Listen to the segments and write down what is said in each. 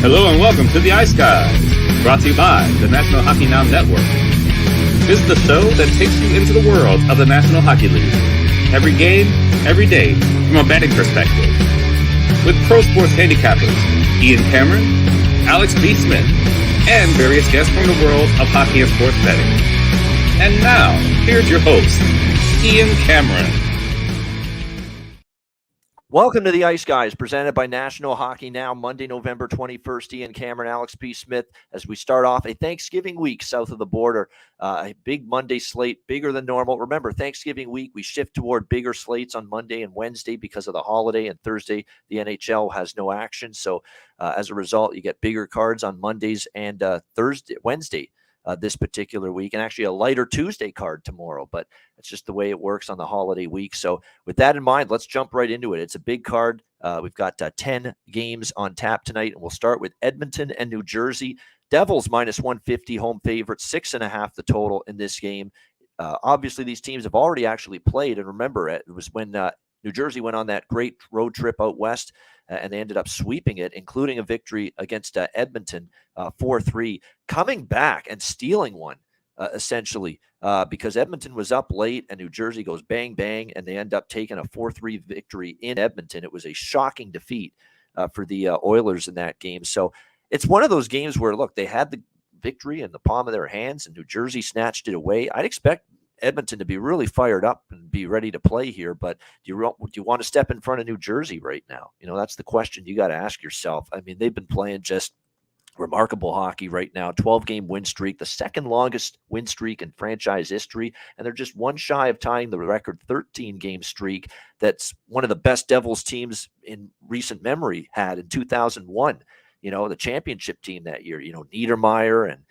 Hello and welcome to the Ice Guys, brought to you by the National Hockey Now Network. This is the show that takes you into the world of the National Hockey League. Every game, every day, from a betting perspective. With pro sports handicappers, Ian Cameron, Alex B. Smith, and various guests from the world of hockey and sports betting. And now, here's your host, Ian Cameron. Welcome to the Ice Guys, presented by National Hockey Now, Monday, November 21st. Ian Cameron, Alex P. Smith, as we start off a Thanksgiving week south of the border. A big Monday slate, bigger than normal. Remember, Thanksgiving week, we shift toward bigger slates on Monday and Wednesday because of the holiday, and Thursday, the NHL has no action. So as a result, you get bigger cards on Mondays and Wednesday. This particular week, and actually a lighter Tuesday card tomorrow, but it's just the way it works on the holiday week. So with that in mind, let's jump right into it. It's a big card. We've got 10 games on tap tonight, and we'll start with Edmonton and New Jersey. Devils minus 150, home favorite, 6.5 the total in this game. Obviously, these teams have already actually played, and remember, it was when New Jersey went on that great road trip out west, and they ended up sweeping it, including a victory against Edmonton, 4-3, coming back and stealing one, essentially, because Edmonton was up late and New Jersey goes bang, bang, and they end up taking a 4-3 victory in Edmonton. It was a shocking defeat for the Oilers in that game. So it's one of those games where, look, they had the victory in the palm of their hands, and New Jersey snatched it away. I'd expect Edmonton to be really fired up and be ready to play here, but do you want to step in front of New Jersey right now? You know, that's the question you got to ask yourself. I mean, they've been playing just remarkable hockey right now. 12-game win streak, the second longest win streak in franchise history, and they're just one shy of tying the record 13-game streak that's one of the best Devils teams in recent memory had in 2001. You know, the championship team that year, Niedermeyer and,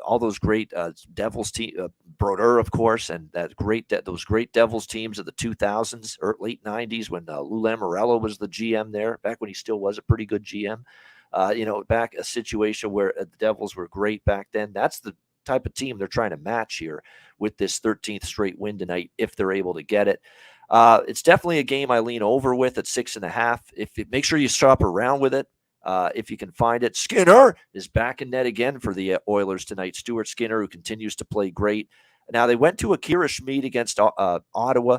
all those great Devils team, Brodeur, of course, and those great Devils teams of the 2000s or late 90s when Lou Lamoriello was the GM there, back when he still was a pretty good GM. Back a situation where the Devils were great back then. That's the type of team they're trying to match here with this 13th straight win tonight, if they're able to get it. It's definitely a game I lean over with at 6.5. Make sure you shop around with it. If you can find it. Skinner is back in net again for the Oilers tonight. Stuart Skinner, who continues to play great. Now, they went to Akira Schmid against Ottawa,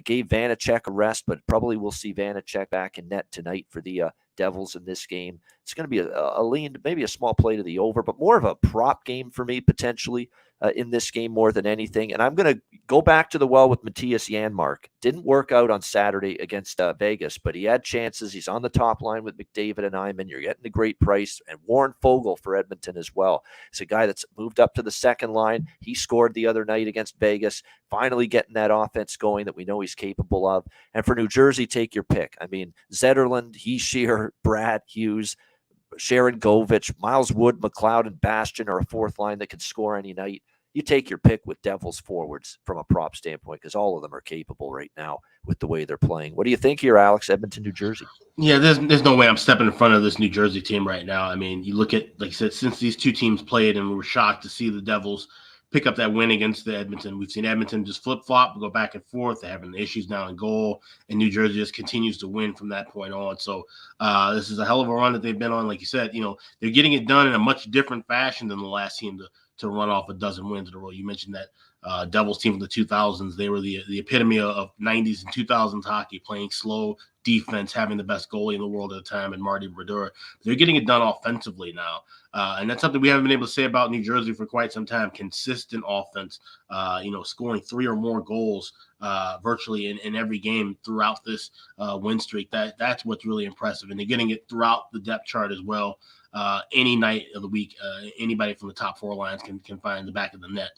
gave Vanacek a rest, but probably we'll see Vanacek back in net tonight for the Devils in this game. It's going to be a lean, maybe a small play to the over, but more of a prop game for me potentially in this game more than anything. And I'm going to go back to the well with Matthias Janmark. Didn't work out on Saturday against Vegas, but he had chances. He's on the top line with McDavid and Hyman. You're getting a great price. And Warren Fogle for Edmonton as well. It's a guy that's moved up to the second line. He scored the other night against Vegas, finally getting that offense going that we know he's capable of. And for New Jersey, take your pick. I mean, Zetterlund, Hischier, Brad Hughes, Sharon Govich, Miles Wood, McLeod, and Bastian are a fourth line that can score any night. You take your pick with Devils forwards from a prop standpoint because all of them are capable right now with the way they're playing. What do you think here, Alex? Edmonton, New Jersey. Yeah, there's no way I'm stepping in front of this New Jersey team right now. I mean, you look at, like I said, since these two teams played, and we were shocked to see the Devils pick up that win against the Edmonton. We've seen Edmonton just flip-flop, go back and forth. They're having issues now in goal, and New Jersey just continues to win from that point on. So this is a hell of a run that they've been on. Like you said, they're getting it done in a much different fashion than the last team to run off a dozen wins in a row. You mentioned that Devils team from the 2000s. They were the epitome of 90s and 2000s hockey, playing slow defense, having the best goalie in the world at the time, and Marty Brodeur. They're getting it done offensively now. And that's something we haven't been able to say about New Jersey for quite some time. Consistent offense, scoring 3 or more goals virtually in every game throughout this win streak. That's what's really impressive. And they're getting it throughout the depth chart as well. Any night of the week, anybody from the top 4 lines can find the back of the net.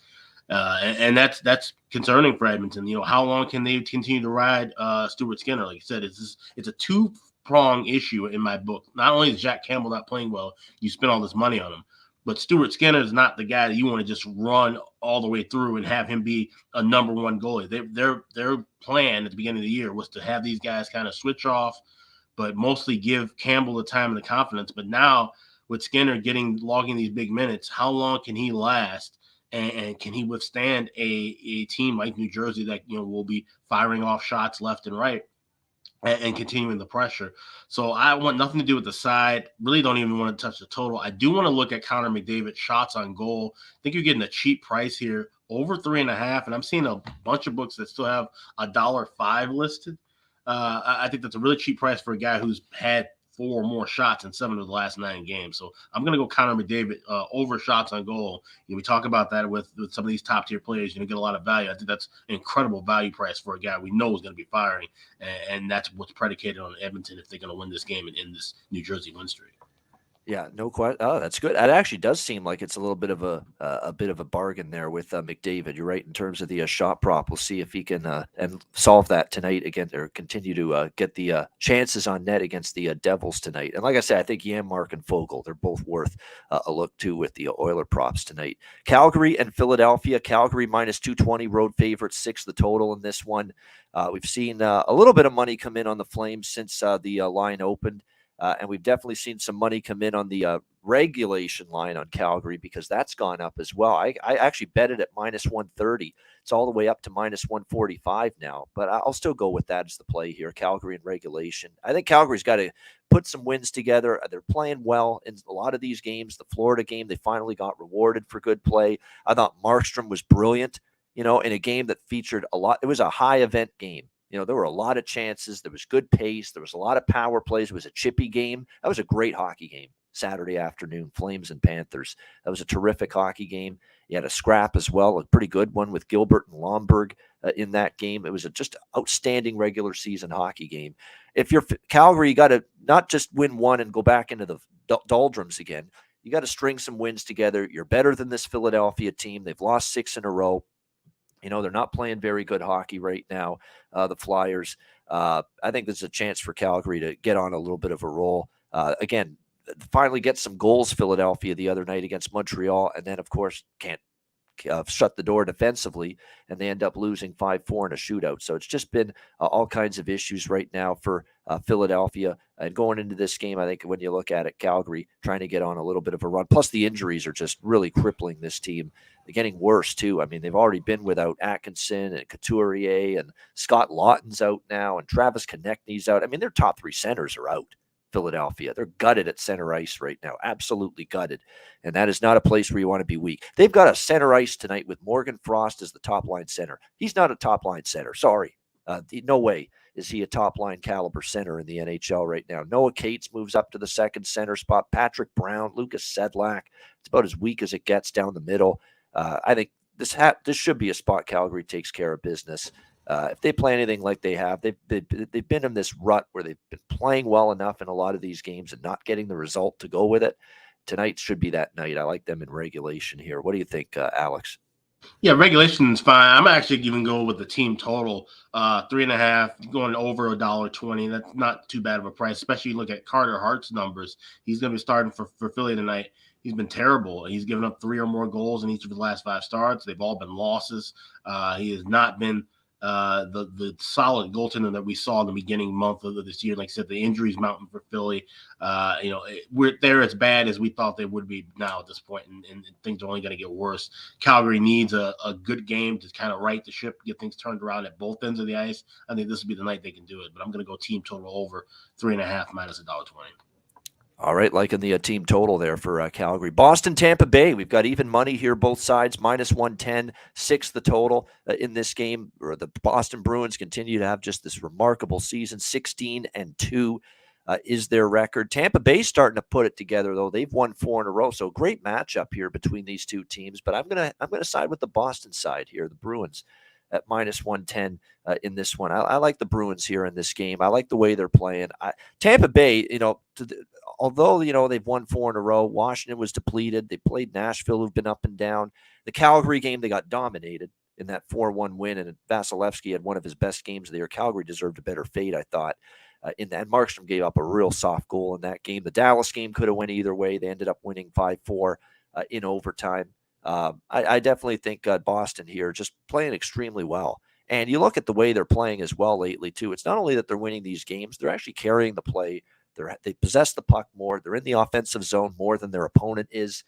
And that's concerning for Edmonton. How long can they continue to ride Stuart Skinner? Like I said, it's a two-prong issue in my book. Not only is Jack Campbell not playing well, you spend all this money on him, but Stuart Skinner is not the guy that you want to just run all the way through and have him be a number one goalie. Their plan at the beginning of the year was to have these guys kind of switch off, but mostly give Campbell the time and the confidence. But now with Skinner logging these big minutes, how long can he last? And can he withstand a team like New Jersey that will be firing off shots left and right? and continuing the pressure. So I want nothing to do with the side. Really don't even want to touch the total. I do want to look at Connor McDavid shots on goal. I think you're getting a cheap price here, over 3.5. And I'm seeing a bunch of books that still have $1.05 listed. I think that's a really cheap price for a guy who's had 4 or more shots in 7 of the last 9 games. So I'm going to go Connor McDavid over shots on goal. We talk about that with some of these top tier players. Get a lot of value. I think that's an incredible value price for a guy we know is going to be firing, and that's what's predicated on Edmonton if they're going to win this game and end this New Jersey win streak. Yeah, no question. Oh, that's good. It actually does seem like it's a little bit of a bargain there with McDavid. You're right in terms of the shot prop. We'll see if he can and solve that tonight again, or continue to get the chances on net against the Devils tonight. And like I said, I think Janmark and Fogle, they're both worth a look too with the Oiler props tonight. Calgary and Philadelphia. Calgary minus 220, road favorite, 6 the total in this one. We've seen a little bit of money come in on the Flames since the line opened. And we've definitely seen some money come in on the regulation line on Calgary because that's gone up as well. I actually bet it at minus 130. It's all the way up to minus 145 now, but I'll still go with that as the play here. Calgary in regulation. I think Calgary's got to put some wins together. They're playing well in a lot of these games. The Florida game, they finally got rewarded for good play. I thought Markstrom was brilliant, in a game that featured a lot. It was a high event game. There were a lot of chances. There was good pace. There was a lot of power plays. It was a chippy game. That was a great hockey game Saturday afternoon, Flames and Panthers. That was a terrific hockey game. You had a scrap as well, a pretty good one with Gilbert and Lomberg in that game. It was just an outstanding regular season hockey game. If you're Calgary, you got to not just win one and go back into the doldrums again. You got to string some wins together. You're better than this Philadelphia team. They've lost 6 in a row. They're not playing very good hockey right now, the Flyers. I think there's a chance for Calgary to get on a little bit of a roll. Again, finally get some goals, Philadelphia, the other night against Montreal, and then, of course, can't shut the door defensively, and they end up losing 5-4 in a shootout. So it's just been all kinds of issues right now for Philadelphia. And going into this game, I think when you look at it, Calgary trying to get on a little bit of a run. Plus the injuries are just really crippling this team. They're getting worse, too. I mean, they've already been without Atkinson and Couturier, and Scott Lawton's out now, and Travis Konechny's out. I mean, their top 3 centers are out. Philadelphia. They're gutted at center ice right now. Absolutely gutted. And that is not a place where you want to be weak. They've got a center ice tonight with Morgan Frost as the top line center. He's not a top line center. Sorry. No way is he a top line caliber center in the NHL right now. Noah Cates moves up to the second center spot. Patrick Brown, Lucas Sedlak. It's about as weak as it gets down the middle. I think this should be a spot Calgary takes care of business. If they play anything like they have, they've been in this rut where they've been playing well enough in a lot of these games and not getting the result to go with it. Tonight should be that night. I like them in regulation here. What do you think, Alex? Yeah, regulation is fine. I'm actually even go with the team total, 3.5, going over $1.20. That's not too bad of a price, especially you look at Carter Hart's numbers. He's going to be starting for Philly tonight. He's been terrible. He's given up 3 or more goals in each of his last 5 starts. They've all been losses. He has not been the solid goaltender that we saw in the beginning month of this year. Like I said, the injuries mounting for Philly. They're as bad as we thought they would be now at this point, and things are only going to get worse. Calgary needs a good game to kind of right the ship, get things turned around at both ends of the ice. I think this will be the night they can do it, but I'm going to go team total over 3.5 minus $1.20. All right, liking the team total there for Calgary. Boston, Tampa Bay. We've got even money here, both sides, minus 110, 6 the total in this game. The Boston Bruins continue to have just this remarkable season. 16-2 is their record. Tampa Bay starting to put it together, though. They've won 4 in a row, so great matchup here between these two teams. But I'm gonna side with the Boston side here, the Bruins at minus 110 in this one. I like the Bruins here in this game. I like the way they're playing. Tampa Bay, although, they've won 4 in a row, Washington was depleted. They played Nashville, who've been up and down. The Calgary game, they got dominated in that 4-1 win, and Vasilevsky had one of his best games of the year. Calgary deserved a better fate, I thought. In that, Markstrom gave up a real soft goal in that game. The Dallas game could have went either way. They ended up winning 5-4 in overtime. I definitely think Boston here just playing extremely well. And you look at the way they're playing as well lately, too. It's not only that they're winning these games, they're actually carrying the play. They possess the puck more. They're in the offensive zone more than their opponent is.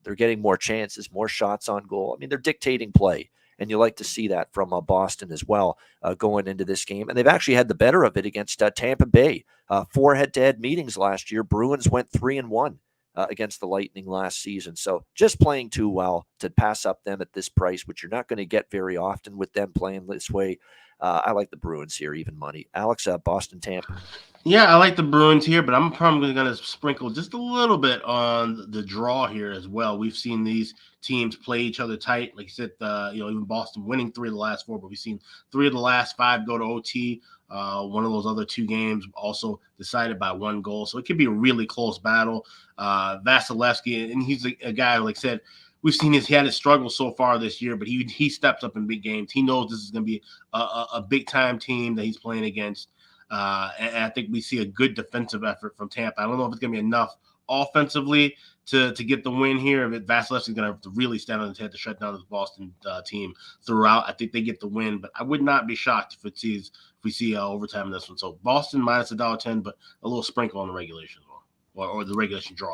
They're getting more chances, more shots on goal. I mean, they're dictating play. and you like to see that from Boston as well going into this game. And they've actually had the better of it against Tampa Bay. 4 head-to-head meetings last year. Bruins went 3-1 against the Lightning last season. So just playing too well to pass up them at this price, which you're not going to get very often with them playing this way. I like the Bruins here, even money. Alex, Boston, Tampa. Yeah, I like the Bruins here, but I'm probably going to sprinkle just a little bit on the draw here as well. We've seen these teams play each other tight. Like you said, even Boston winning 3 of the last 4, but we've seen 3 of the last 5 go to OT. One of those other 2 games also decided by 1 goal. So it could be a really close battle. Vasilevsky, and he's a guy, like I said, we've seen he had his struggles so far this year, but he steps up in big games. He knows this is going to be a big-time team that he's playing against. And I think we see a good defensive effort from Tampa. I don't know if it's going to be enough offensively to get the win here. If Vasilevsky's going to have to really stand on his head to shut down this Boston team throughout, I think they get the win. But I would not be shocked if we see overtime in this one. So Boston minus $1.10, but a little sprinkle on the regulation as well, or the regulation draw.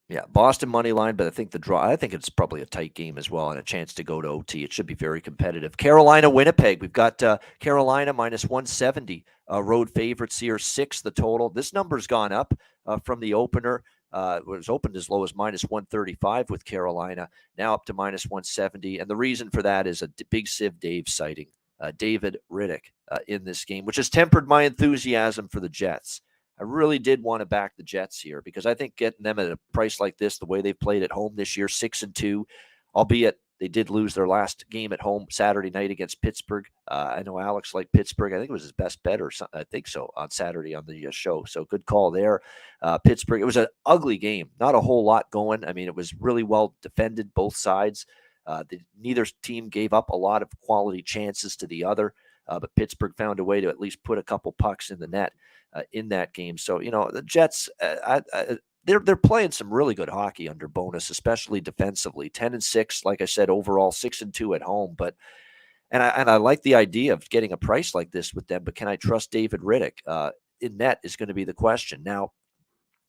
Yeah, Boston money line, but I think the draw. I think it's probably a tight game as well, and a chance to go to OT. It should be very competitive. Carolina, Winnipeg. We've got Carolina minus 170. Road favorites here, 6 the total. This number's gone up from the opener. It was opened as low as minus 135 with Carolina, now up to minus 170. And the reason for that is a big Civ Dave sighting, David Riddick in this game, which has tempered my enthusiasm for the Jets. I really did want to back the Jets here because I think getting them at a price like this, the way they've played at home this year, 6-2, albeit they did lose their last game at home Saturday night against Pittsburgh. I know Alex liked Pittsburgh. I think it was his best bet or something. I think so on Saturday on the show. So good call there. Pittsburgh, it was an ugly game. Not a whole lot going. I mean, it was really well defended, both sides. Neither team gave up a lot of quality chances to the other, but Pittsburgh found a way to at least put a couple pucks in the net in that game. So, the Jets, they're playing some really good hockey under Bonus, especially defensively. 10-6, like I said, overall 6-2 at home. But I like the idea of getting a price like this with them. But can I trust David Riddick in net is going to be the question. Now,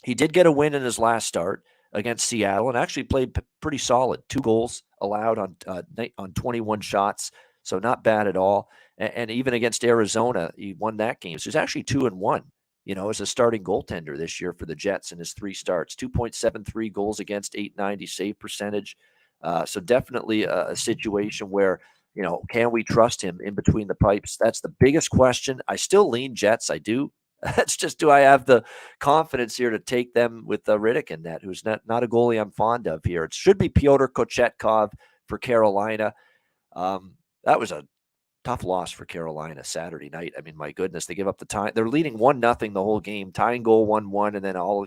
he did get a win in his last start against Seattle and actually played pretty solid. 2 goals allowed on 21 shots, so not bad at all. And even against Arizona, he won that game. So he's actually 2-1. As a starting goaltender this year for the Jets in his 3 starts, 2.73 goals against, 890 save percentage. So definitely a situation where, can we trust him in between the pipes? That's the biggest question. I still lean Jets. I do. That's just, do I have the confidence here to take them with Riddick in that, who's not a goalie I'm fond of here? It should be Pyotr Kochetkov for Carolina. That was a tough loss for Carolina Saturday night. I mean, my goodness, they give up the time. They're leading 1-0 the whole game, tying goal 1-1, and then all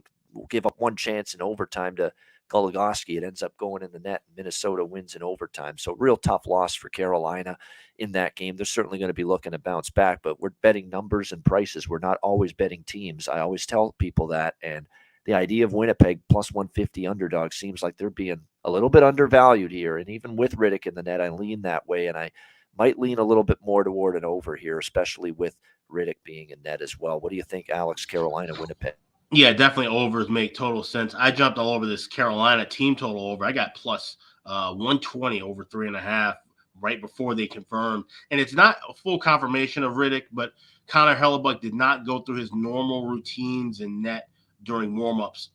give up one chance in overtime to Goligoski. It ends up going in the net. Minnesota wins in overtime. So real tough loss for Carolina in that game. They're certainly going to be looking to bounce back, but we're betting numbers and prices. We're not always betting teams. I always tell people that. And the idea of Winnipeg plus 150 underdog seems like they're being a little bit undervalued here. And even with Riddick in the net, I lean that way. And I might lean a little bit more toward an over here, especially with Riddick being in net as well. What do you think, Alex? Carolina, Winnipeg? Yeah, definitely overs make total sense. I jumped all over this Carolina team total over. I got plus 120 over 3.5 right before they confirmed. And it's not a full confirmation of Riddick, but Connor Hellebuck did not go through his normal routines in net during warmups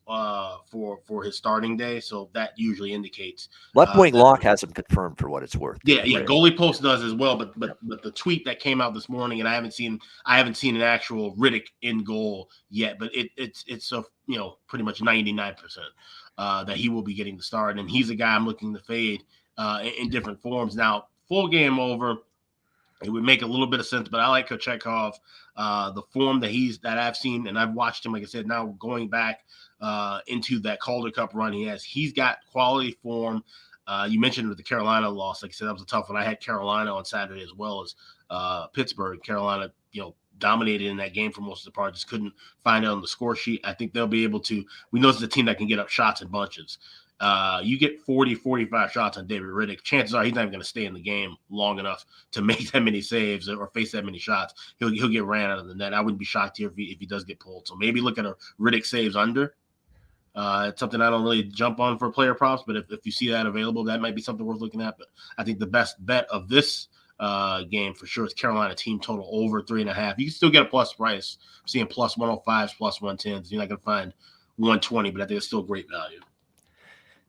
for his starting day, so that usually indicates Left wing lock has him confirmed for what it's worth. Yeah, Goalie Post does as well, but the tweet that came out this morning, and I haven't seen an actual Riddick in goal yet, but it's a pretty much 99% that he will be getting the start, and he's a guy I'm looking to fade in different forms. Now, full game over, it would make a little bit of sense, but I like Kochetkov. The form that I've seen, and I've watched him, like I said, now going back into that Calder Cup run he's got quality form. You mentioned with the Carolina loss, like I said, that was a tough one. I had Carolina on Saturday as well as Pittsburgh. Carolina, dominated in that game for most of the part, just couldn't find it on the score sheet. I think they'll be able to. We know it's a team that can get up shots in bunches. You get 40, 45 shots on David Riddick, chances are he's not even going to stay in the game long enough to make that many saves or face that many shots. He'll get ran out of the net. I wouldn't be shocked here if he does get pulled. So maybe look at a Riddick saves under. It's something I don't really jump on for player props, but if you see that available, that might be something worth looking at. But I think the best bet of this game for sure is Carolina team total over 3.5. You can still get a plus price. I'm seeing plus 105s, plus 110s. You're not going to find 120, but I think it's still great value.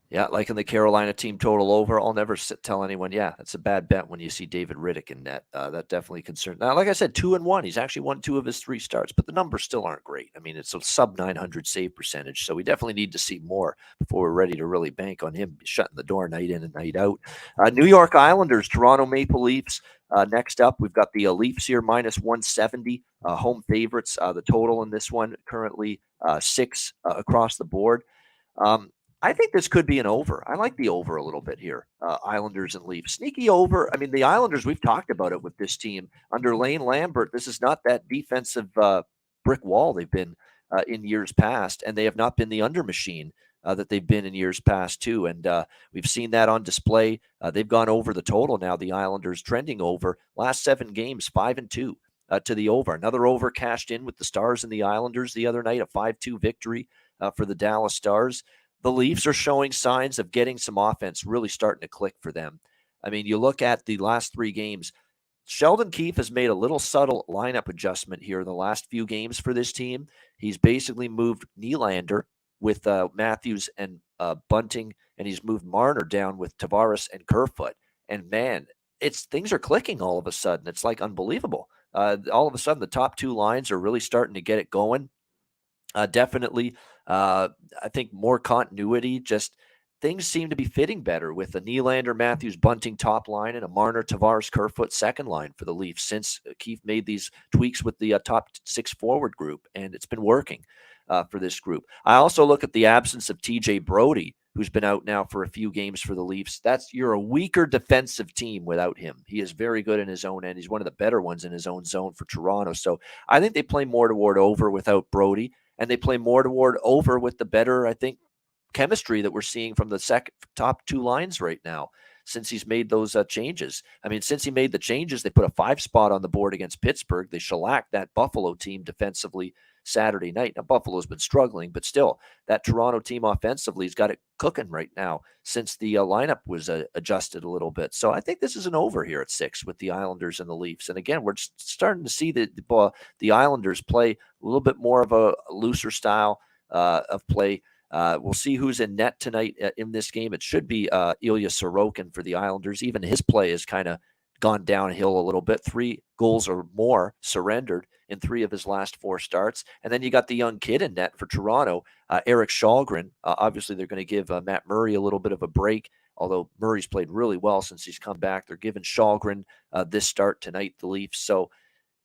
Yeah, like in the Carolina team total over, I'll never tell anyone, yeah, that's a bad bet when you see David Riddick in net. That definitely concerns. Now, like I said, 2-1. He's actually won 2 of his 3 starts, but the numbers still aren't great. I mean, it's a sub 900 save percentage, so we definitely need to see more before we're ready to really bank on him shutting the door night in and night out. New York Islanders, Toronto Maple Leafs. Next up, we've got the Leafs here, minus 170, home favorites. The total in this one currently 6 across the board. I think this could be an over. I like the over a little bit here. Islanders and Leafs. Sneaky over. I mean, the Islanders, we've talked about it with this team. Under Lane Lambert, this is not that defensive brick wall they've been in years past, and they have not been the under machine that they've been in years past, too. And we've seen that on display. They've gone over the total now, the Islanders trending over. Last 7 games, 5-2 to the over. Another over cashed in with the Stars and the Islanders the other night, a 5-2 victory for the Dallas Stars. The Leafs are showing signs of getting some offense really starting to click for them. I mean, you look at the last 3 games, Sheldon Keefe has made a little subtle lineup adjustment here in the last few games for this team. He's basically moved Nylander with Matthews and Bunting, and he's moved Marner down with Tavares and Kerfoot. And man, things are clicking all of a sudden. It's like unbelievable. All of a sudden, the top 2 lines are really starting to get it going. Definitely, I think more continuity. Just things seem to be fitting better with a Nylander, Matthews, Bunting top line and a Marner, Tavares, Kerfoot second line for the Leafs since Keefe made these tweaks with the top 6 forward group, and it's been working for this group. I also look at the absence of TJ Brody, who's been out now for a few games for the Leafs. You're a weaker defensive team without him. He is very good in his own end. He's one of the better ones in his own zone for Toronto. So I think they play more toward over without Brody. And they play more toward over with the better, I think, chemistry that we're seeing from the top 2 lines right now since he's made those changes. I mean, since he made the changes, they put a 5 spot on the board against Pittsburgh. They shellacked that Buffalo team defensively Saturday night. Now, Buffalo's been struggling, but still, that Toronto team offensively has got it cooking right now since the lineup was adjusted a little bit. So I think this is an over here at 6 with the Islanders and the Leafs. And again, we're starting to see the Islanders play a little bit more of a looser style of play. We'll see who's in net tonight in this game. It should be Ilya Sorokin for the Islanders. Even his play has kind of gone downhill a little bit. 3 goals or more surrendered in 3 of his last 4 starts. And then you got the young kid in net for Toronto, Eric Shalgren. Obviously, they're going to give Matt Murray a little bit of a break, although Murray's played really well since he's come back. They're giving Shalgren this start tonight, the Leafs. So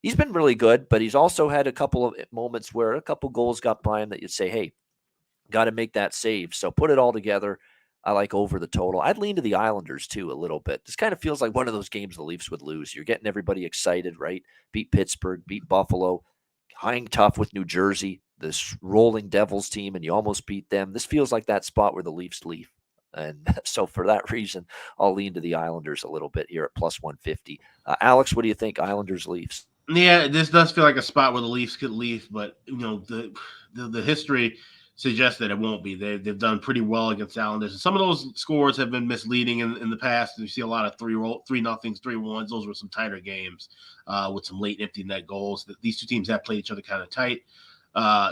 he's been really good, but he's also had a couple of moments where a couple goals got by him that you'd say, hey, got to make that save. So put it all together. I like over the total. I'd lean to the Islanders, too, a little bit. This kind of feels like one of those games the Leafs would lose. You're getting everybody excited, right? Beat Pittsburgh, beat Buffalo, hang tough with New Jersey, this rolling Devils team, and you almost beat them. This feels like that spot where the Leafs leave. And so for that reason, I'll lean to the Islanders a little bit here at plus 150. Alex, what do you think? Islanders, Leafs? Yeah, this does feel like a spot where the Leafs could leave, but the history suggests that it won't be. They've done pretty well against Islanders. Some of those scores have been misleading in the past. You see a lot of 3-0s, 3-1s. Those were some tighter games with some late empty net goals. These 2 teams have played each other kind of tight.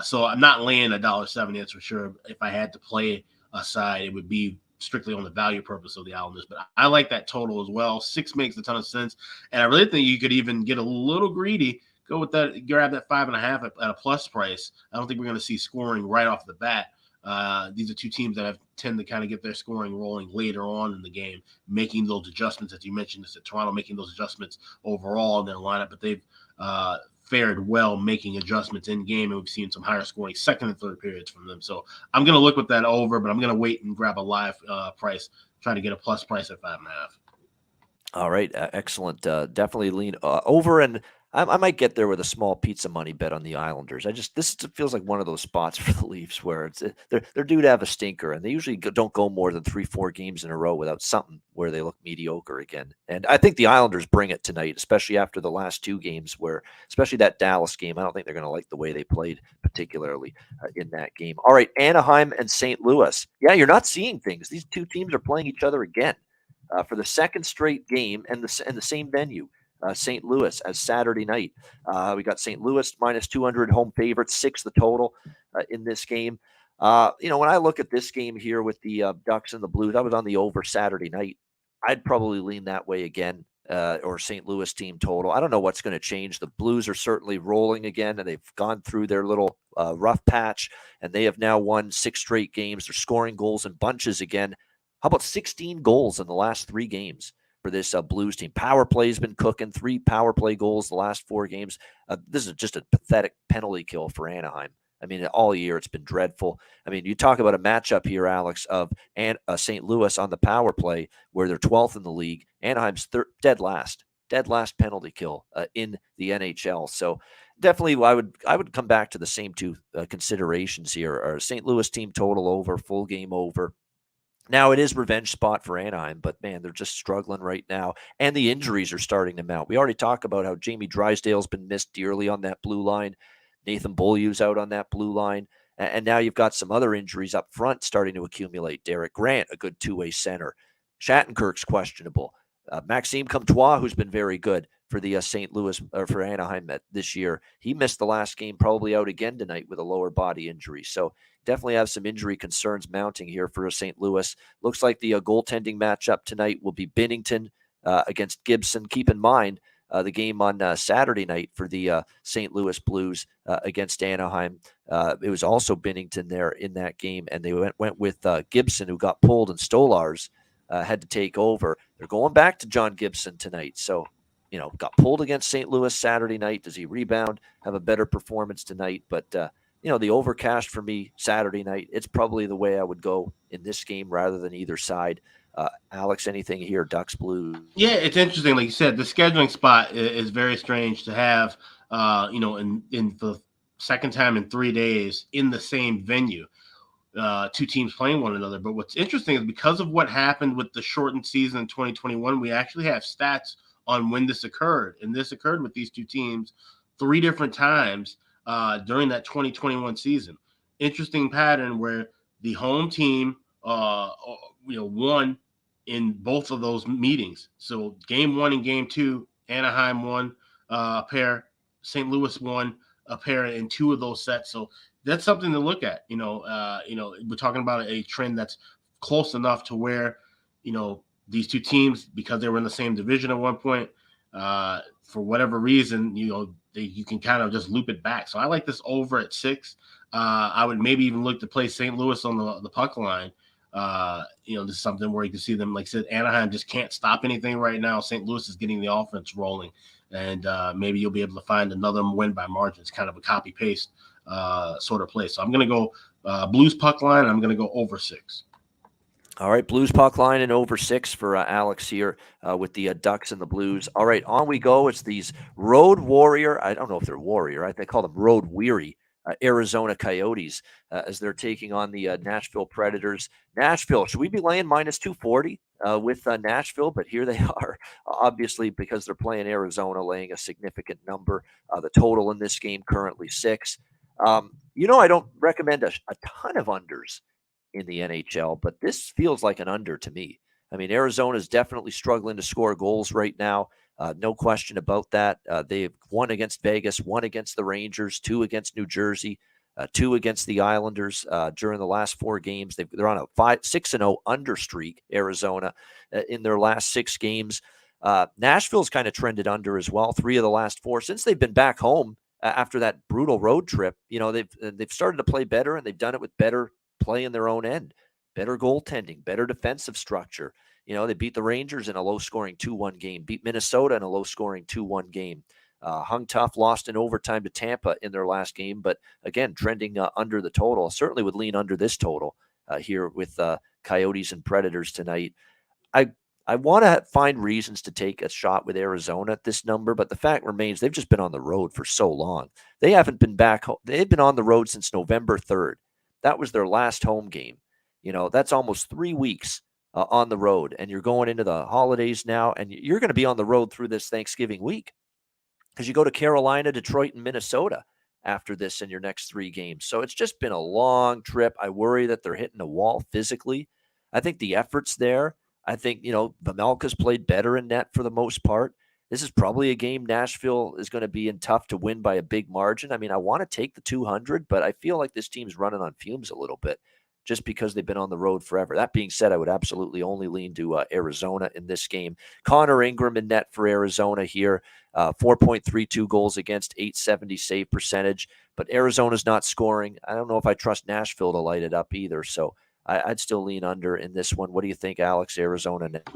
So I'm not laying $1.70, that's for sure. If I had to play a side, it would be strictly on the value purpose of the Islanders. But I like that total as well. 6 makes a ton of sense. And I really think you could even get a little greedy. Go with that, grab that 5.5 at a plus price. I don't think we're going to see scoring right off the bat. These are 2 teams that tend to kind of get their scoring rolling later on in the game, making those adjustments, as you mentioned. This is Toronto making those adjustments overall in their lineup, but they've fared well making adjustments in game, and we've seen some higher scoring second and third periods from them. So I'm going to look with that over, but I'm going to wait and grab a live price, trying to get a plus price at 5.5. All right, excellent. Definitely lean over, and I might get there with a small pizza money bet on the Islanders. This feels like one of those spots for the Leafs where they're due to have a stinker, and they usually don't go more than 3-4 games in a row without something where they look mediocre again. And I think the Islanders bring it tonight, especially after the last two games, where especially that Dallas game. I don't think they're going to like the way they played, particularly in that game. All right, Anaheim and St. Louis. Yeah, you're not seeing things. These two teams are playing each other again for the second straight game and the same venue. St. Louis as Saturday night. We got St. Louis minus 200 home favorites, 6 the total in this game. When I look at this game here with the Ducks and the Blues, I was on the over Saturday night. I'd probably lean that way again, or St. Louis team total. I don't know what's going to change. The Blues are certainly rolling again, and they've gone through their little rough patch, and they have now won 6 straight games. They're scoring goals in bunches again. How about 16 goals in the last 3 games? For this Blues team. Power play's been cooking, 3 power play goals the last 4 games. This is just a pathetic penalty kill for Anaheim. I mean, all year it's been dreadful. I mean, you talk about a matchup here, Alex, of St. Louis on the power play, where they're 12th in the league. Anaheim's dead last penalty kill in the NHL. So definitely, I would come back to the same 2 considerations here: our St. Louis team total over, full game over. Now it is revenge spot for Anaheim, but man, they're just struggling right now. And the injuries are starting to mount. We already talked about how Jamie Drysdale's been missed dearly on that blue line. Nathan Beaulieu's out on that blue line. And now you've got some other injuries up front starting to accumulate. Derek Grant, a good two-way center. Shattenkirk's questionable. Maxime Comtois, who's been very good for the St. Louis or for Anaheim this year, he missed the last game, probably out again tonight with a lower body injury. So definitely have some injury concerns mounting here for St. Louis. Looks like the goaltending matchup tonight will be Binnington against Gibson. Keep in mind the game on Saturday night for the St. Louis Blues against Anaheim. It was also Binnington there in that game, and they went with Gibson, who got pulled, and Stolarz had to take over. They're going back to John Gibson tonight. So, got pulled against St. Louis Saturday night. Does he rebound, have a better performance tonight? But, the overcash for me Saturday night, it's probably the way I would go in this game rather than either side. Alex, anything here, Ducks, Blues? Yeah, it's interesting. Like you said, the scheduling spot is very strange to have, in the second time in 3 days in the same venue. 2 teams playing one another. But what's interesting is because of what happened with the shortened season in 2021, we actually have stats on when this occurred. And this occurred with these 2 teams 3 different times during that 2021 season. Interesting pattern where the home team, won in both of those meetings. So game 1 and game 2, Anaheim won a pair, St. Louis won a pair in 2 of those sets. So that's something to look at. We're talking about a trend that's close enough to where, these 2 teams, because they were in the same division at one point, for whatever reason, you can kind of just loop it back. So I like this over at 6. I would maybe even look to play St. Louis on the puck line. This is something where you can see them, like I said, Anaheim just can't stop anything right now. St. Louis is getting the offense rolling, and maybe you'll be able to find another win by margin. It's kind of a copy paste sort of play. So I'm going to go Blues puck line. And I'm going to go over 6. All right, Blues puck line and over 6 for Alex here with the Ducks and the Blues. All right, on we go. It's these Road Warrior. I don't know if they're Warrior. They call them Road Weary Arizona Coyotes as they're taking on the Nashville Predators. Nashville, should we be laying minus 240 with Nashville? But here they are, obviously, because they're playing Arizona, laying a significant number. The total in this game currently 6. I don't recommend a ton of unders in the NHL, but this feels like an under to me. I mean, Arizona is definitely struggling to score goals right now. No question about that. They've won against Vegas, 1 against the Rangers, 2 against New Jersey, 2 against the Islanders during the last 4 games. They're on a 6-0 under streak, Arizona, in their last 6 games. Nashville's kind of trended under as well, 3 of the last 4 since they've been back home after that brutal road trip. They've started to play better, and they've done it with better play in their own end, better goaltending, better defensive structure. They beat the Rangers in a low-scoring 2-1 game, beat Minnesota in a low-scoring 2-1 game, hung tough, lost in overtime to Tampa in their last game, but again, trending under the total. Certainly would lean under this total here with Coyotes and Predators tonight. I I want to find reasons to take a shot with Arizona at this number, but the fact remains they've just been on the road for so long. They haven't been back home. They've been on the road since November 3rd. That was their last home game. That's almost 3 weeks on the road, and you're going into the holidays now, and you're going to be on the road through this Thanksgiving week because you go to Carolina, Detroit, and Minnesota after this in your next 3 games. So it's just been a long trip. I worry that they're hitting a wall physically. I think the effort's there. I think, Vejmelka's played better in net for the most part. This is probably a game Nashville is going to be in tough to win by a big margin. I mean, I want to take the 200, but I feel like this team's running on fumes a little bit just because they've been on the road forever. That being said, I would absolutely only lean to Arizona in this game. Connor Ingram in net for Arizona here, 4.32 goals against, 870 save percentage, but Arizona's not scoring. I don't know if I trust Nashville to light it up either, so I'd still lean under in this one. What do you think, Alex? Arizona net?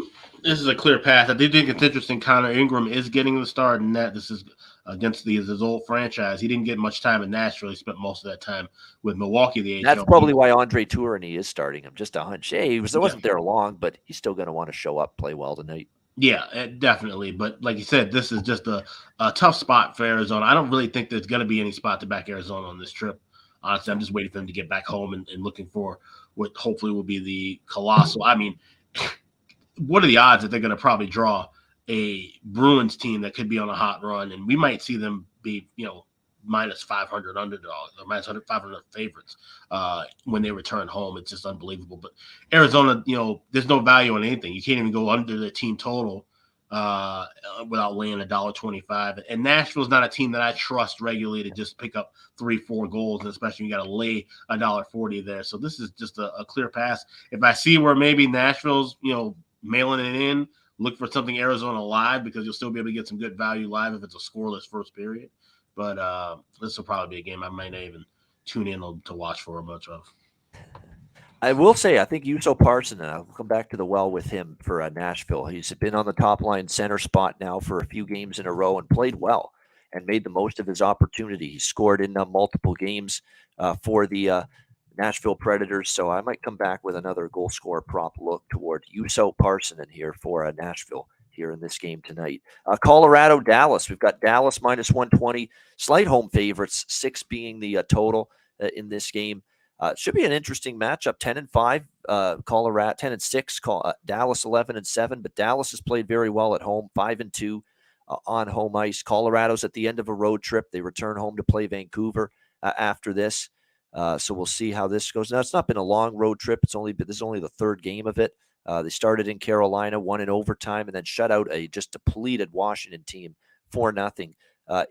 This is a clear path. I do think it's interesting. Connor Ingram is getting the start in net. This is against his old franchise. He didn't get much time in Nashville. He spent most of that time with Milwaukee, the AHL. That's probably why Andre Tourigny is starting him. Just a hunch. Hey, he wasn't there long, but he's still going to want to show up, play well tonight. Yeah, definitely. But like you said, this is just a tough spot for Arizona. I don't really think there's going to be any spot to back Arizona on this trip. Honestly, I'm just waiting for them to get back home and looking for what hopefully will be the colossal. I mean, what are the odds that they're going to probably draw a Bruins team that could be on a hot run, and we might see them be, minus 500 underdogs or minus 500 favorites when they return home. It's just unbelievable. But Arizona, there's no value on anything. You can't even go under the team total without laying $1.25. And Nashville's not a team that I trust regularly to just pick up 3-4 goals, and especially you got to lay $1.40 there. So this is just a clear pass. If I see where maybe Nashville's, mailing it in, look for something Arizona live, because you'll still be able to get some good value live if it's a scoreless first period. But this will probably be a game I might not even tune in to watch for much of. I will say, I think Juuso Parson, and I'll come back to the well with him for Nashville. He's been on the top line center spot now for a few games in a row and played well and made the most of his opportunity. He scored in multiple games for the Nashville Predators, so I might come back with another goal scorer prop look toward Juuso Parson in here for Nashville here in this game tonight. Colorado, Dallas. We've got Dallas minus 120, slight home favorites, 6 being the total in this game. It should be an interesting matchup. 10-5, Colorado 10-6, Dallas 11-7, but Dallas has played very well at home, 5-2 on home ice. Colorado's at the end of a road trip. They return home to play Vancouver after this. So we'll see how this goes. Now, it's not been a long road trip. This is only the 3rd game of it. They started in Carolina, won in overtime, and then shut out a just depleted Washington team 4-0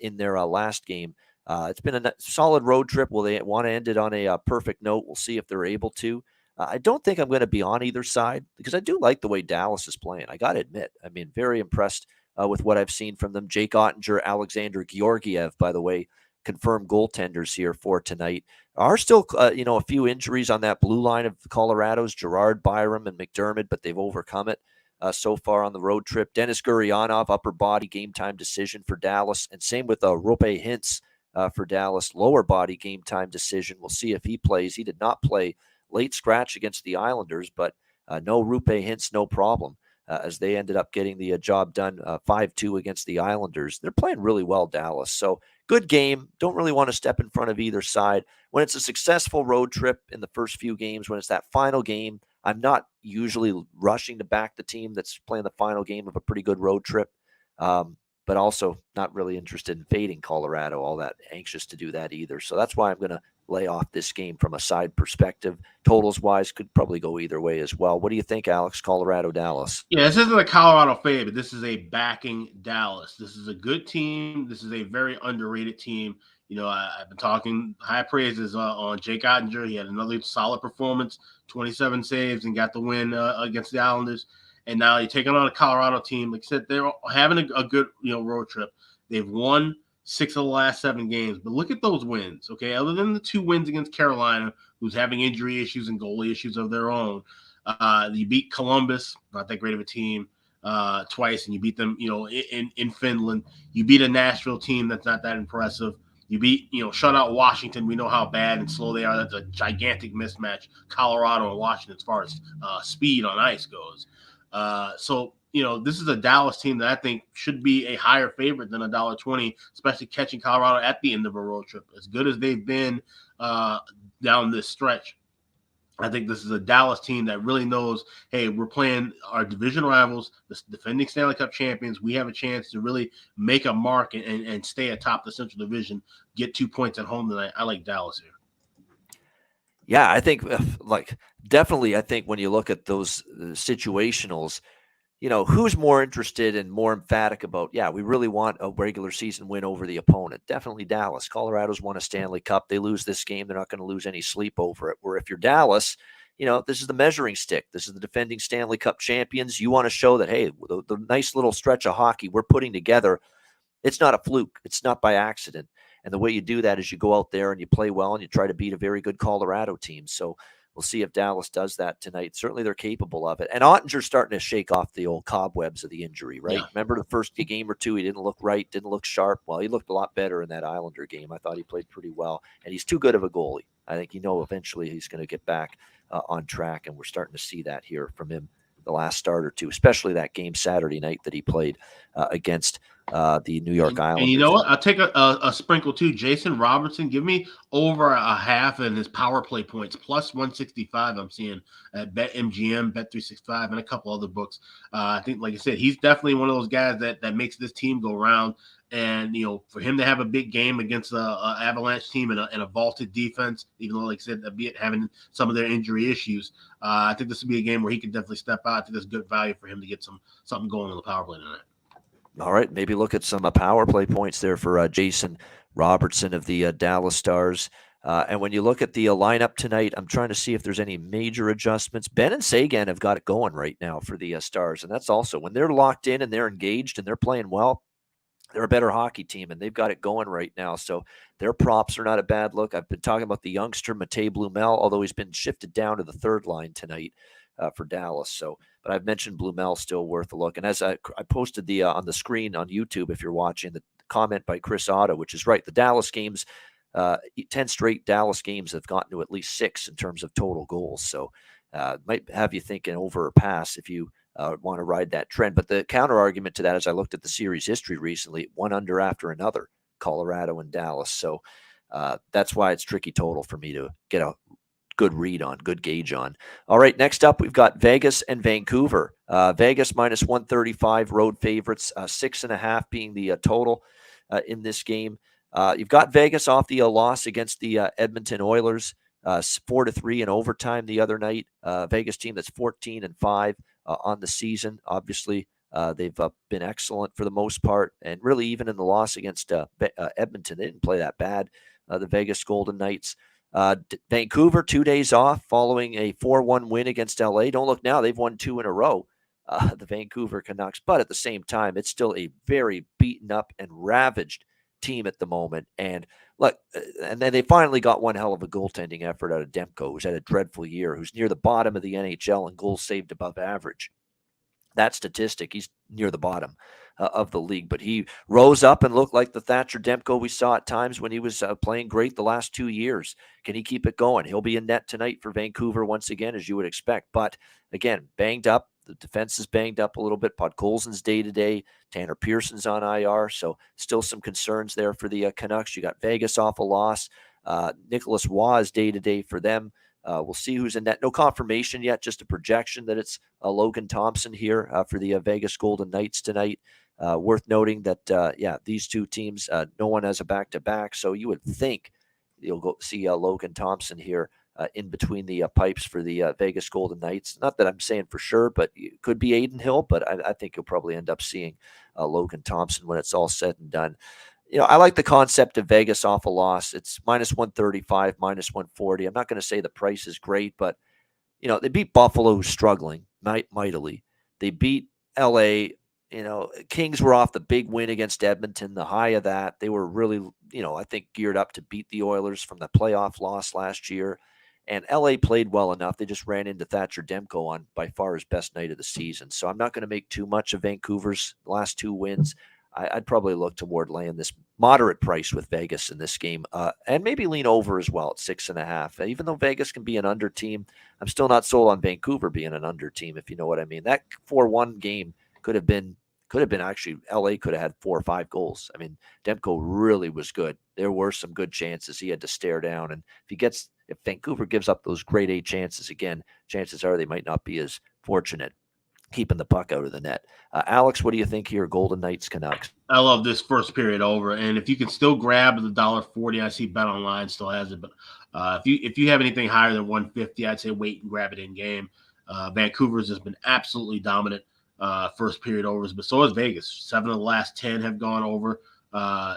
in their last game. It's been a solid road trip. Will they want to end it on a perfect note? We'll see if they're able to. I don't think I'm going to be on either side because I do like the way Dallas is playing. I got to admit, I mean, very impressed with what I've seen from them. Jake Ottinger, Alexander Georgiev, by the way, confirmed goaltenders here for tonight. Are still, a few injuries on that blue line of Colorado's, Gerard, Byram, and McDermott, but they've overcome it so far on the road trip. Dennis Gurianov, upper body game time decision for Dallas, and same with Roope Hintz for Dallas, lower body game time decision. We'll see if he plays. He did not play late scratch against the Islanders, but no Roope Hintz, no problem, as they ended up getting the job done 5-2 against the Islanders. They're playing really well, Dallas. So good game. Don't really want to step in front of either side. When it's a successful road trip in the first few games, when it's that final game, I'm not usually rushing to back the team that's playing the final game of a pretty good road trip. But also not really interested in fading Colorado, all that anxious to do that either. So that's why I'm going to lay off this game from a side perspective. Totals-wise, could probably go either way as well. What do you think, Alex? Colorado, Dallas? Yeah, this isn't a Colorado favorite. This is a backing Dallas. This is a good team. This is a very underrated team. I've been talking high praises on Jake Ottinger. He had another solid performance, 27 saves, and got the win against the Islanders. And now you're taking on a Colorado team. Like I said, they're having a good, road trip. They've won 6 of the last 7 games. But look at those wins, okay? Other than the 2 wins against Carolina, who's having injury issues and goalie issues of their own, you beat Columbus, not that great of a team, twice, and you beat them, in Finland. You beat a Nashville team that's not that impressive. You beat, shut out Washington. We know how bad and slow they are. That's a gigantic mismatch, Colorado and Washington, as far as speed on ice goes. So, this is a Dallas team that I think should be a higher favorite than $1.20, especially catching Colorado at the end of a road trip. As good as they've been down this stretch, I think this is a Dallas team that really knows, hey, we're playing our division rivals, the defending Stanley Cup champions. We have a chance to really make a mark and stay atop the Central Division, get 2 points at home tonight. I like Dallas here. Yeah, I think definitely. I think when you look at those situationals, who's more interested and more emphatic about, we really want a regular season win over the opponent. Definitely Dallas. Colorado's won a Stanley Cup. They lose this game, they're not going to lose any sleep over it. Where if you're Dallas, this is the measuring stick. This is the defending Stanley Cup champions. You want to show that, hey, the nice little stretch of hockey we're putting together, it's not a fluke. It's not by accident. And the way you do that is you go out there and you play well and you try to beat a very good Colorado team. So we'll see if Dallas does that tonight. Certainly they're capable of it. And Ottinger's starting to shake off the old cobwebs of the injury, right? Yeah. Remember the first game or two, he didn't look right, didn't look sharp. Well, he looked a lot better in that Islander game. I thought he played pretty well. And he's too good of a goalie. I think eventually he's going to get back on track. And we're starting to see that here from him the last start or two, especially that game Saturday night that he played against the New York Islanders. And you know what? I'll take a sprinkle too. Jason Robertson, give me over a half in his power play points, plus 165. I'm seeing at BetMGM, Bet365, and a couple other books. I think, like I said, he's definitely one of those guys that makes this team go round. And, for him to have a big game against a Avalanche team and a vaulted defense, even though, like I said, be it having some of their injury issues, I think this would be a game where he can definitely step out. I think there's good value for him to get something going on the power play tonight. All right, maybe look at some power play points there for Jason Robertson of the Dallas Stars. And when you look at the lineup tonight, I'm trying to see if there's any major adjustments. Ben and Sagan have got it going right now for the Stars, and that's also when they're locked in and they're engaged and they're playing well, they're a better hockey team, and they've got it going right now. So their props are not a bad look. I've been talking about the youngster, Matej Blumel, although he's been shifted down to the third line tonight for Dallas. So, but I've mentioned Blumel, still worth a look. And as I posted on the screen on YouTube, if you're watching, the comment by Chris Otto, which is right, the Dallas games, 10 straight Dallas games have gotten to at least 6 in terms of total goals. So might have you thinking over or pass if you want to ride that trend. But the counter argument to that, as I looked at the series history recently, one under after another, Colorado and Dallas. So that's why it's tricky total for me to get a good read on, good gauge on. All right, next up, we've got Vegas and Vancouver. Vegas minus 135, road favorites, 6.5 being the total in this game. You've got Vegas off the loss against the Edmonton Oilers, 4-3 in overtime the other night. Vegas team that's 14-5 on the season. Obviously, they've been excellent for the most part, and really even in the loss against Edmonton, they didn't play that bad. The Vegas Golden Knights. Vancouver, 2 days off following a 4-1 win against LA. Don't look now, they've won 2 in a row, the Vancouver Canucks. But at the same time, it's still a very beaten up and ravaged team at the moment. And look, and then they finally got one hell of a goaltending effort out of Demko, who's had a dreadful year, who's near the bottom of the NHL in goals saved above average. That statistic, he's near the bottom of the league, but he rose up and looked like the Thatcher Demko we saw at times when he was playing great the last 2 years. Can he keep it going? He'll be in net tonight for Vancouver once again, as you would expect. But again, banged up. The defense is banged up a little bit. Podkolzin's day-to-day. Tanner Pearson's on IR, so still some concerns there for the Canucks. You got Vegas off a loss. Nicholas Waugh is day-to-day for them. We'll see who's in net. No confirmation yet, just a projection that it's Logan Thompson here for the Vegas Golden Knights tonight. Worth noting that, these two teams, no one has a back-to-back, so you would think you'll go see Logan Thompson here in between the pipes for the Vegas Golden Knights. Not that I'm saying for sure, but it could be Aiden Hill, but I think you'll probably end up seeing Logan Thompson when it's all said and done. I like the concept of Vegas off a loss. It's minus 135, minus 140. I'm not going to say the price is great, but, they beat Buffalo, who's struggling mightily. They beat LA. Kings were off the big win against Edmonton, the high of that. They were really, I think geared up to beat the Oilers from the playoff loss last year. And LA played well enough. They just ran into Thatcher Demko on by far his best night of the season. So I'm not going to make too much of Vancouver's last 2 wins. I'd probably look toward laying this moderate price with Vegas in this game, and maybe lean over as well at 6.5. Even though Vegas can be an under team, I'm still not sold on Vancouver being an under team, if you know what I mean. That 4-1 game could have been actually, LA could have had 4 or 5 goals. I mean, Demko really was good. There were some good chances he had to stare down, and if Vancouver gives up those grade A chances again, chances are they might not be as fortunate keeping the puck out of the net. Alex, what do you think here? Golden Knights Canucks. I love this first period over, and if you can still grab the $1.40, I see Bet Online still has it, but if you have anything higher than 150, I'd say wait and grab it in game. Vancouver's has been absolutely dominant first period overs, but so has Vegas. 7 of the last 10 have gone over.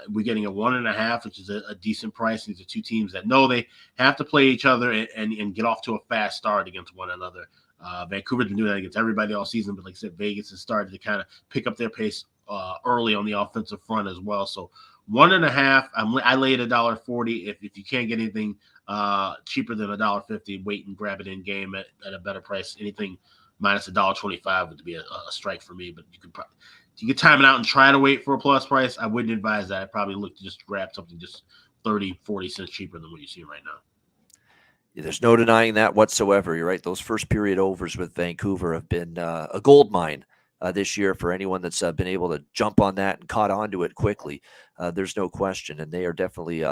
We're getting a 1.5, which is a decent price. These are two teams that know they have to play each other and get off to a fast start against one another. Vancouver's been doing that against everybody all season, but like I said, Vegas has started to kind of pick up their pace early on the offensive front as well. So 1.5, I laid $1.40. If you can't get anything cheaper than $1.50, wait and grab it in game at a better price. Anything minus $1.25 would be a strike for me, but you could time it out and try to wait for a plus price. I wouldn't advise that. I'd probably look to just grab something just 30, 40 cents cheaper than what you see right now. There's no denying that whatsoever. You're right. Those first period overs with Vancouver have been a gold mine this year for anyone that's been able to jump on that and caught onto it quickly. There's no question. And they are definitely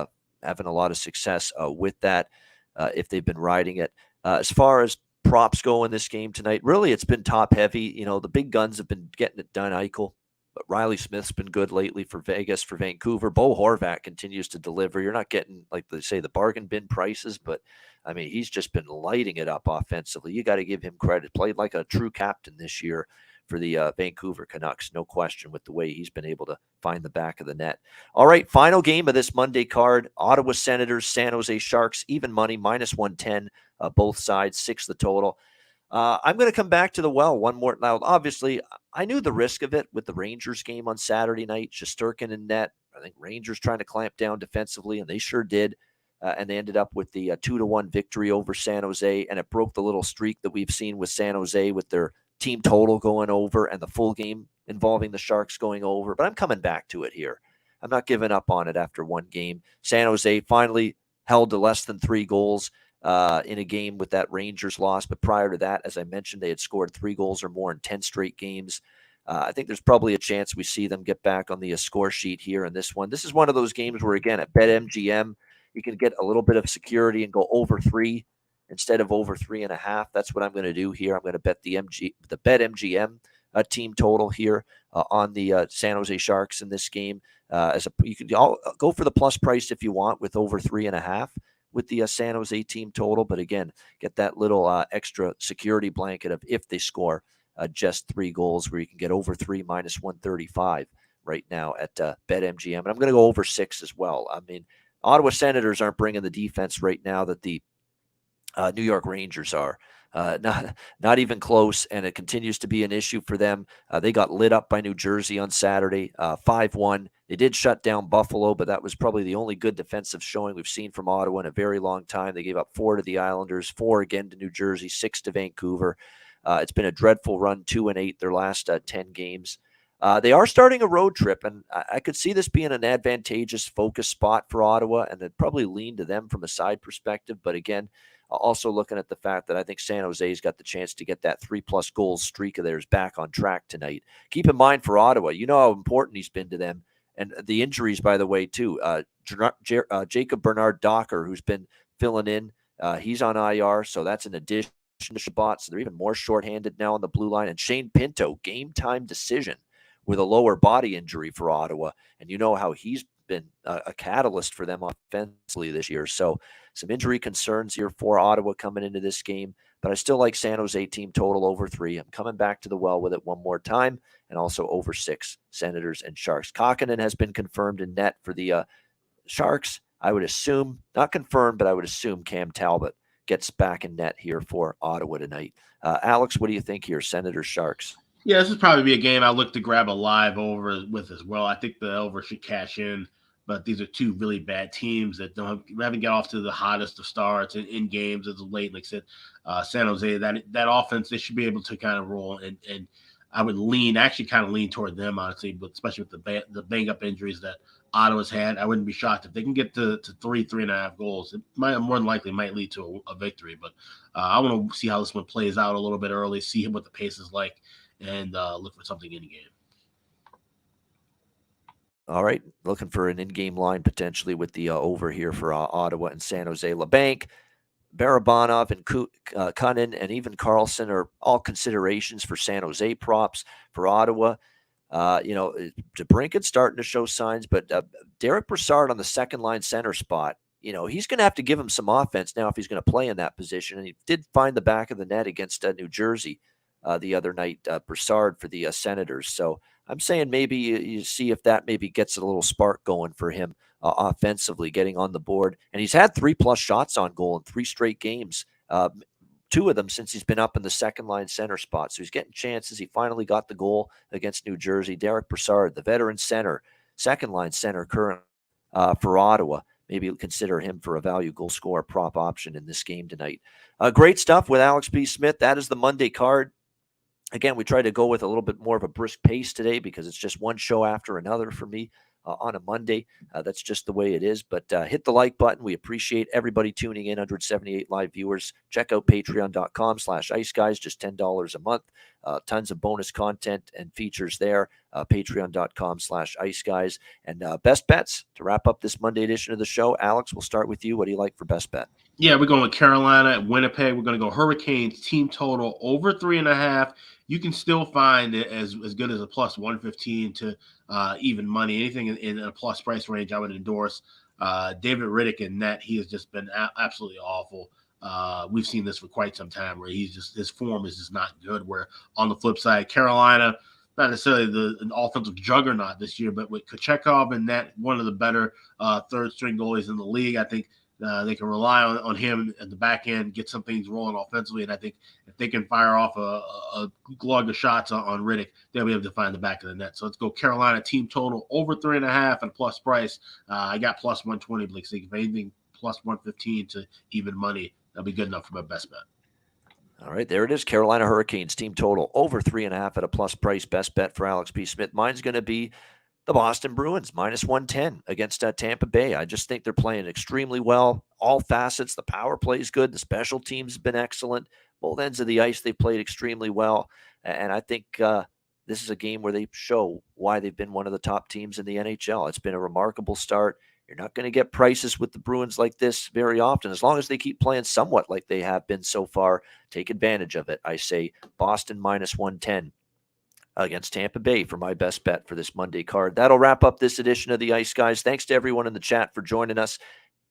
having a lot of success with that if they've been riding it. As far as props go in this game tonight, really it's been top heavy. You know, the big guns have been getting it done. Eichel. But Riley Smith's been good lately for Vegas, for Vancouver. Bo Horvat continues to deliver. You're not getting, like they say, the bargain bin prices, but, I mean, he's just been lighting it up offensively. You got to give him credit. Played like a true captain this year for the Vancouver Canucks, no question, with the way he's been able to find the back of the net. All right, final game of this Monday card, Ottawa Senators, San Jose Sharks, even money, minus 110, both sides, 6 the total. I'm going to come back to the well one more. Now, obviously, I knew the risk of it with the Rangers game on Saturday night. Shesterkin in net. I think Rangers trying to clamp down defensively, and they sure did. And they ended up with the 2-1 victory over San Jose, and it broke the little streak that we've seen with San Jose with their team total going over and the full game involving the Sharks going over. But I'm coming back to it here. I'm not giving up on it after one game. San Jose finally held to less than 3 goals. In a game with that Rangers loss. But prior to that, as I mentioned, they had scored 3 goals or more in 10 straight games. I think there's probably a chance we see them get back on the score sheet here in this one. This is one of those games where, again, at BetMGM, you can get a little bit of security and go over 3 instead of over 3.5. That's what I'm going to do here. I'm going to bet the BetMGM team total here on the San Jose Sharks in this game. You can go for the plus price if you want with over 3.5. With the San Jose team total. But again, get that little extra security blanket of if they score just 3 goals, where you can get over 3 minus 135 right now at BetMGM. And I'm going to go over 6 as well. I mean, Ottawa Senators aren't bringing the defense right now that the New York Rangers are. Not even close, and it continues to be an issue for them. They got lit up by New Jersey on Saturday, 5-1. They did shut down Buffalo, but that was probably the only good defensive showing we've seen from Ottawa in a very long time. They gave up 4 to the Islanders, 4 again to New Jersey, 6 to Vancouver. It's been a dreadful run, 2-8 their last 10 games. They are starting a road trip, and I could see this being an advantageous focus spot for Ottawa, and they'd probably lean to them from a side perspective. But again, also looking at the fact that I think San Jose's got the chance to get that 3+ goals streak of theirs back on track tonight. Keep in mind for Ottawa, you know how important he's been to them. And the injuries, by the way, too. Jacob Bernard Docker, who's been filling in, he's on IR, so that's an addition to Shabbat. So they're even more shorthanded now on the blue line. And Shane Pinto, game-time decision with a lower body injury for Ottawa. And you know how he's been a catalyst for them offensively this year. So some injury concerns here for Ottawa coming into this game, but I still like San Jose team total over 3. I'm coming back to the well with it one more time, and also over 6, Senators and Sharks. Kokkonen has been confirmed in net for the Sharks. I would assume, not confirmed, but I would assume Cam Talbot gets back in net here for Ottawa tonight. Alex, what do you think here, Senators, Sharks? Yeah, this would probably be a game I look to grab a live over with as well. I think the over should cash in, but these are 2 really bad teams that haven't got off to the hottest of starts in games as of late. Like I said, San Jose, that offense, they should be able to kind of roll. And I would actually kind of lean toward them, honestly, but especially with the bang up injuries that Ottawa's had. I wouldn't be shocked if they can get to 3.5 goals. It might more than likely might lead to a victory, but I want to see how this one plays out a little bit early, see what the pace is like, and look for something in the game. All right, looking for an in-game line potentially with the over here for Ottawa and San Jose. LeBanc, Barabanov, and Cunnin, and even Carlson are all considerations for San Jose props. For Ottawa, DeBrincat starting to show signs, but Derek Brassard on the second line center spot, he's going to have to give him some offense now if he's going to play in that position. And he did find the back of the net against New Jersey the other night, Brassard for the Senators. So I'm saying maybe you see if that maybe gets a little spark going for him offensively, getting on the board. And he's had 3+ shots on goal in 3 straight games, 2 of them since he's been up in the second line center spot. So he's getting chances. He finally got the goal against New Jersey. Derek Brassard, the veteran center, second line center currently for Ottawa. Maybe consider him for a value goal scorer prop option in this game tonight. Great stuff with Alex P. Smith. That is the Monday card. Again, we try to go with a little bit more of a brisk pace today because it's just one show after another for me on a Monday. That's just the way it is. But hit the like button. We appreciate everybody tuning in, 178 live viewers. Check out patreon.com/iceguys, just $10 a month. Tons of bonus content and features there. Patreon.com/iceguys. And best bets to wrap up this Monday edition of the show. Alex, we'll start with you. What do you like for best bet? Yeah, we're going with Carolina at Winnipeg. We're going to go Hurricanes team total over 3.5. You can still find it as good as a plus 115 to even money. Anything in a plus price range, I would endorse. David Riddick in net, he has just been absolutely awful. We've seen this for quite some time where his form is just not good. Where on the flip side, Carolina, not necessarily an offensive juggernaut this year, but with Kochetkov in net, one of the better third string goalies in the league, I think they can rely on him at the back end, get some things rolling offensively. And I think if they can fire off a glug of shots on Riddick, they'll be able to find the back of the net. So let's go Carolina team total over 3.5 at a plus price. I got plus 120, Blake. So if anything, plus 115 to even money, that'll be good enough for my best bet. All right, there it is. Carolina Hurricanes team total over 3.5 at a plus price. Best bet for Alex P. Smith. Mine's going to be the Boston Bruins, minus 110 against Tampa Bay. I just think they're playing extremely well. All facets. The power play is good. The special teams have been excellent. Both ends of the ice, they played extremely well. And I think this is a game where they show why they've been one of the top teams in the NHL. It's been a remarkable start. You're not going to get prices with the Bruins like this very often. As long as they keep playing somewhat like they have been so far, take advantage of it. I say Boston minus 110. Against Tampa Bay for my best bet for this Monday card. That'll wrap up this edition of the Ice Guys. Thanks to everyone in the chat for joining us.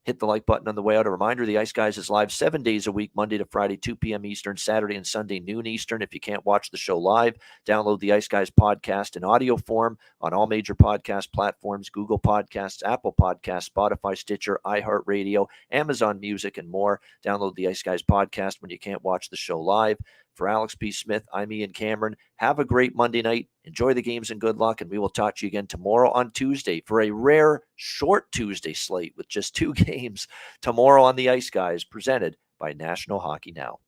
Hit the like button on the way out. A reminder, the Ice Guys is live 7 days a week, Monday to Friday, 2 p.m. Eastern, Saturday and Sunday, noon Eastern. If you can't watch the show live, download the Ice Guys podcast in audio form on all major podcast platforms, Google Podcasts, Apple Podcasts, Spotify, Stitcher, iHeartRadio, Amazon Music, and more. Download the Ice Guys podcast when you can't watch the show live. For Alex P. Smith, I'm Ian Cameron. Have a great Monday night. Enjoy the games and good luck, and we will talk to you again tomorrow on Tuesday for a rare short Tuesday slate with just 2 games tomorrow on the Ice Guys, presented by National Hockey Now.